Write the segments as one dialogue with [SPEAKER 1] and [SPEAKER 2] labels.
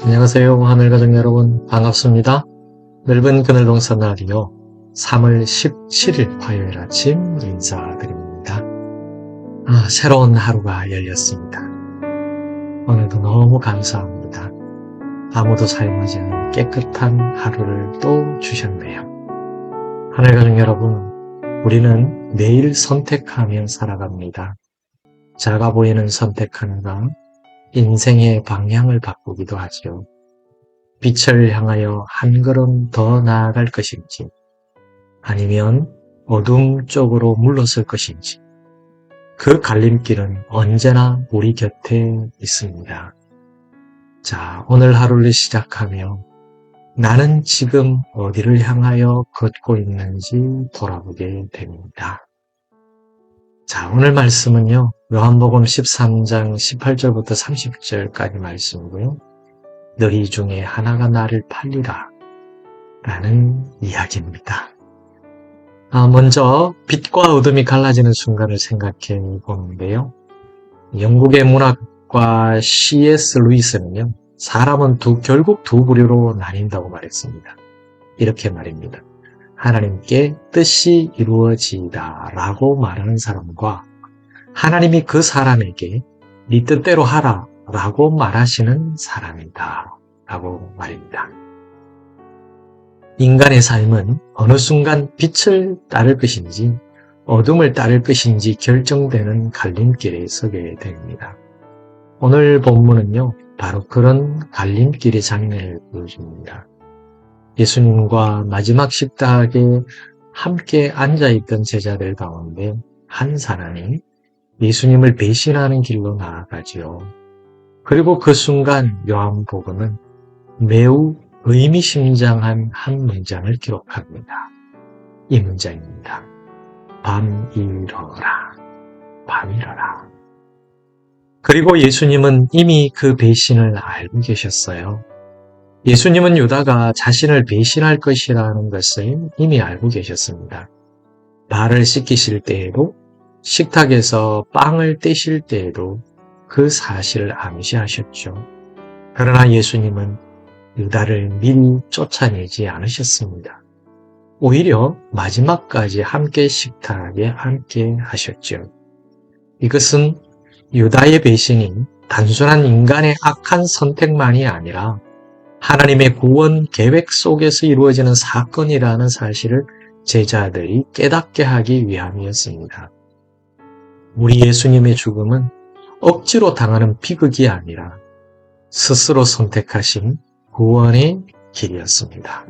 [SPEAKER 1] 안녕하세요. 하늘가족 여러분 반갑습니다. 넓은 그늘 동산 라디오 3월 17일 화요일 아침 인사드립니다. 새로운 하루가 열렸습니다. 오늘도 너무 감사합니다. 아무도 사용하지 않은 깨끗한 하루를 또 주셨네요. 하늘가족 여러분, 우리는 매일 선택하며 살아갑니다. 작아 보이는 선택 하나가 인생의 방향을 바꾸기도 하죠. 빛을 향하여 한 걸음 더 나아갈 것인지, 아니면 어둠 쪽으로 물러설 것인지, 그 갈림길은 언제나 우리 곁에 있습니다. 자, 오늘 하루를 시작하며 나는 지금 어디를 향하여 걷고 있는지 돌아보게 됩니다. 자, 오늘 말씀은요, 요한복음 13장 18절부터 30절까지 말씀이고요. 너희 중에 하나가 나를 팔리라 라는 이야기입니다. 먼저 빛과 어둠이 갈라지는 순간을 생각해 보는데요. 영국의 문학과 C.S. 루이스는요, 사람은 결국 두 부류로 나뉜다고 말했습니다. 이렇게 말입니다. 하나님께 뜻이 이루어지다 라고 말하는 사람과 하나님이 그 사람에게 네 뜻대로 하라 라고 말하시는 사람이다 라고 말입니다. 인간의 삶은 어느 순간 빛을 따를 것인지 어둠을 따를 것인지 결정되는 갈림길에 서게 됩니다. 오늘 본문은요, 바로 그런 갈림길의 장면을 보여줍니다. 예수님과 마지막 식탁에 함께 앉아있던 제자들 가운데 한 사람이 예수님을 배신하는 길로 나아가지요. 그리고 그 순간 요한복음은 매우 의미심장한 한 문장을 기록합니다. 이 문장입니다. 밤이러라, 밤이러라. 그리고 예수님은 이미 그 배신을 알고 계셨어요. 예수님은 유다가 자신을 배신할 것이라는 것을 이미 알고 계셨습니다. 발을 씻기실 때에도, 식탁에서 빵을 떼실 때에도 그 사실을 암시하셨죠. 그러나 예수님은 유다를 미리 쫓아내지 않으셨습니다. 오히려 마지막까지 함께 식탁에 함께 하셨죠. 이것은 유다의 배신이 단순한 인간의 악한 선택만이 아니라 하나님의 구원 계획 속에서 이루어지는 사건이라는 사실을 제자들이 깨닫게 하기 위함이었습니다. 우리 예수님의 죽음은 억지로 당하는 비극이 아니라 스스로 선택하신 구원의 길이었습니다.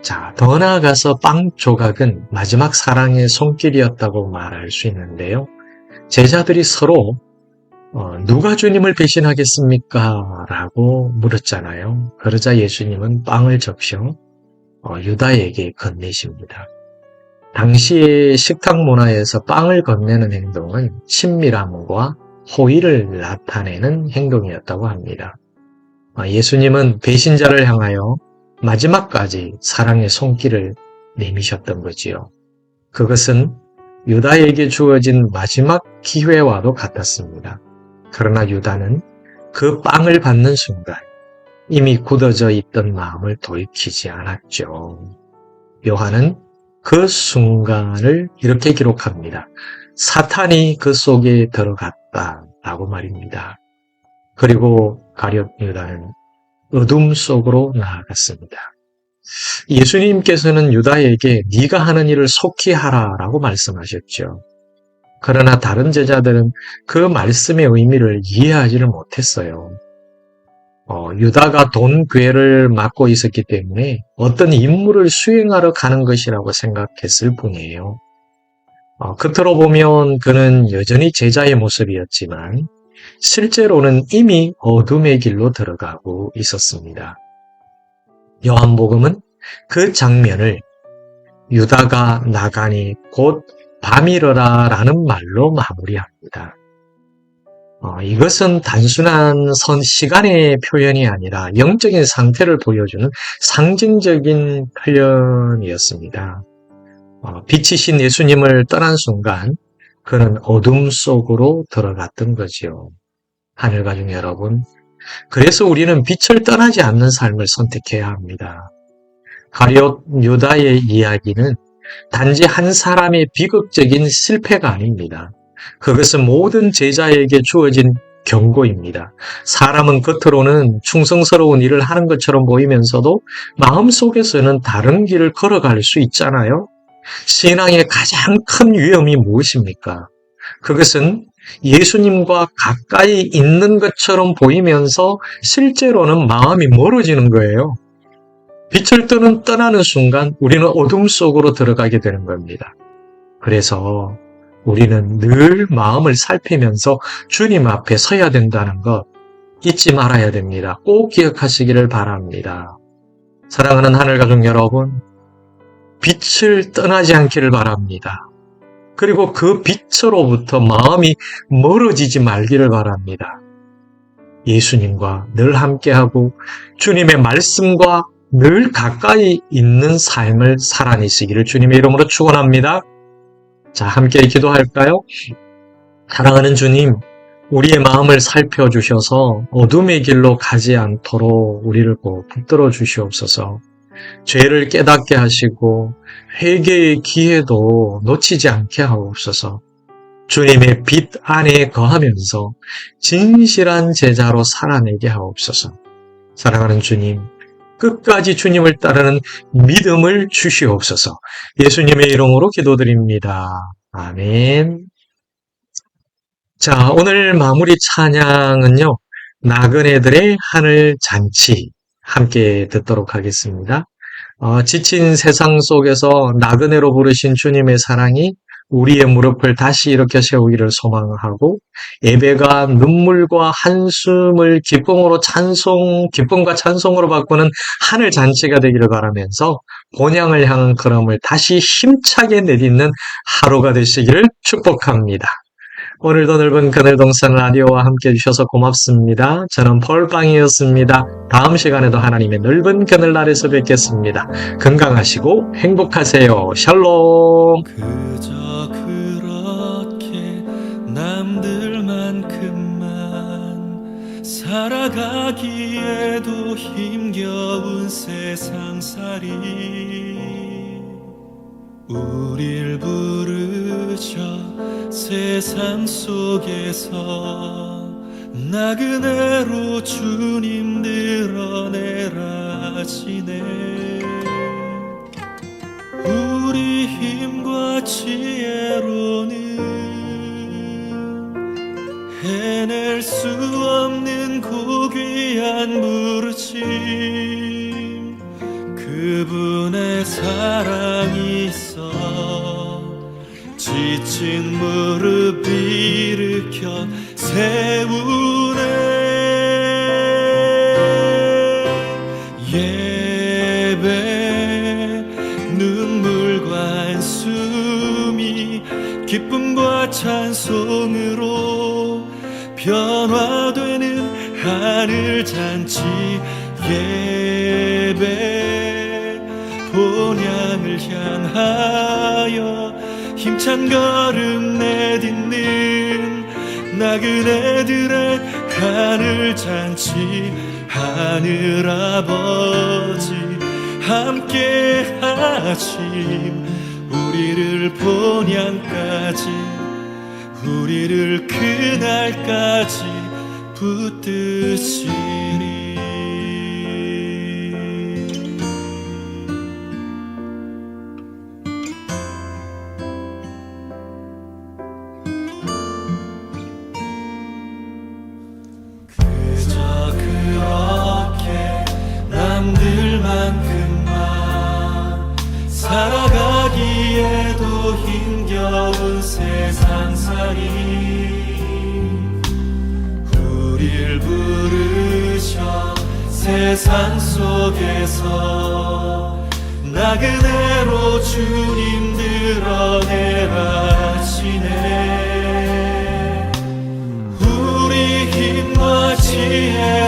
[SPEAKER 1] 자, 더 나아가서 빵 조각은 마지막 사랑의 손길이었다고 말할 수 있는데요. 제자들이 서로 누가 주님을 배신하겠습니까? 라고 물었잖아요. 그러자 예수님은 빵을 적셔 유다에게 건네십니다. 당시의 식탁 문화에서 빵을 건네는 행동은 친밀함과 호의를 나타내는 행동이었다고 합니다. 예수님은 배신자를 향하여 마지막까지 사랑의 손길을 내미셨던 거지요. 그것은 유다에게 주어진 마지막 기회와도 같았습니다. 그러나 유다는 그 빵을 받는 순간 이미 굳어져 있던 마음을 돌이키지 않았죠. 요한은 그 순간을 이렇게 기록합니다. 사탄이 그 속에 들어갔다라고 말입니다. 그리고 가룟 유다는 어둠 속으로 나아갔습니다. 예수님께서는 유다에게 네가 하는 일을 속히 하라라고 말씀하셨죠. 그러나 다른 제자들은 그 말씀의 의미를 이해하지를 못했어요. 유다가 돈 괴를 맡고 있었기 때문에 어떤 임무를 수행하러 가는 것이라고 생각했을 뿐이에요. 겉으로 보면 그는 여전히 제자의 모습이었지만 실제로는 이미 어둠의 길로 들어가고 있었습니다. 요한복음은 그 장면을 유다가 나가니 곧 밤이러라 라는 말로 마무리합니다. 이것은 단순한 시간의 표현이 아니라 영적인 상태를 보여주는 상징적인 표현이었습니다. 빛이신 예수님을 떠난 순간 그는 어둠 속으로 들어갔던 거지요. 하늘가족 여러분, 그래서 우리는 빛을 떠나지 않는 삶을 선택해야 합니다. 가룟 유다의 이야기는 단지 한 사람의 비극적인 실패가 아닙니다. 그것은 모든 제자에게 주어진 경고입니다. 사람은 겉으로는 충성스러운 일을 하는 것처럼 보이면서도 마음속에서는 다른 길을 걸어갈 수 있잖아요. 신앙의 가장 큰 위험이 무엇입니까? 그것은 예수님과 가까이 있는 것처럼 보이면서 실제로는 마음이 멀어지는 거예요. 빛을 떠나는 순간 우리는 어둠 속으로 들어가게 되는 겁니다. 그래서 우리는 늘 마음을 살피면서 주님 앞에 서야 된다는 것 잊지 말아야 됩니다. 꼭 기억하시기를 바랍니다. 사랑하는 하늘가족 여러분, 빛을 떠나지 않기를 바랍니다. 그리고 그 빛으로부터 마음이 멀어지지 말기를 바랍니다. 예수님과 늘 함께하고 주님의 말씀과 늘 가까이 있는 삶을 살아내시기를 주님의 이름으로 축원합니다. 자, 함께 기도할까요? 사랑하는 주님, 우리의 마음을 살펴주셔서 어둠의 길로 가지 않도록 우리를 꼭 붙들어 주시옵소서. 죄를 깨닫게 하시고 회개의 기회도 놓치지 않게 하옵소서. 주님의 빛 안에 거하면서 진실한 제자로 살아내게 하옵소서. 사랑하는 주님, 끝까지 주님을 따르는 믿음을 주시옵소서. 예수님의 이름으로 기도드립니다. 아멘. 자, 오늘 마무리 찬양은요, 나그네들의 하늘 잔치 함께 듣도록 하겠습니다. 지친 세상 속에서 나그네로 부르신 주님의 사랑이 우리의 무릎을 다시 일으켜 세우기를 소망하고 예배가 눈물과 한숨을 기쁨과 찬송으로 바꾸는 하늘 잔치가 되기를 바라면서 본향을 향한 걸음을 다시 힘차게 내딛는 하루가 되시기를 축복합니다. 오늘도 넓은 그늘동산 라디오와 함께 해주셔서 고맙습니다. 저는 펄빵이었습니다. 다음 시간에도 하나님의 넓은 그늘 아래서 뵙겠습니다. 건강하시고 행복하세요. 샬롬.
[SPEAKER 2] 그저 그렇게 남들만큼만 살아가기에도 힘겨운 세상살이 우릴 부르셔 세상 속에서 나그네로 주님 드러내라 하시네. 우리 힘과 지혜로는 해낼 수 없는 고귀한 부르심, 그분의 사랑이 있어 지친 무릎 일으켜 세우네. 예배 눈물과 한숨이 기쁨과 찬송으로 변화되는 하늘잔치. 예배 본향을 향하여 힘찬 걸음 내딛는 나그네들의 하늘잔치. 하늘아버지 함께 하심, 우리를 본향까지 우리를 그날까지 붙드시리. 그저 그렇게 남들만큼만 살아가기에도 힘겨운 세상살이 우릴 부르셔 세상 속에서 나그네로 주님 드러내라 하시네. 우리 힘과 지혜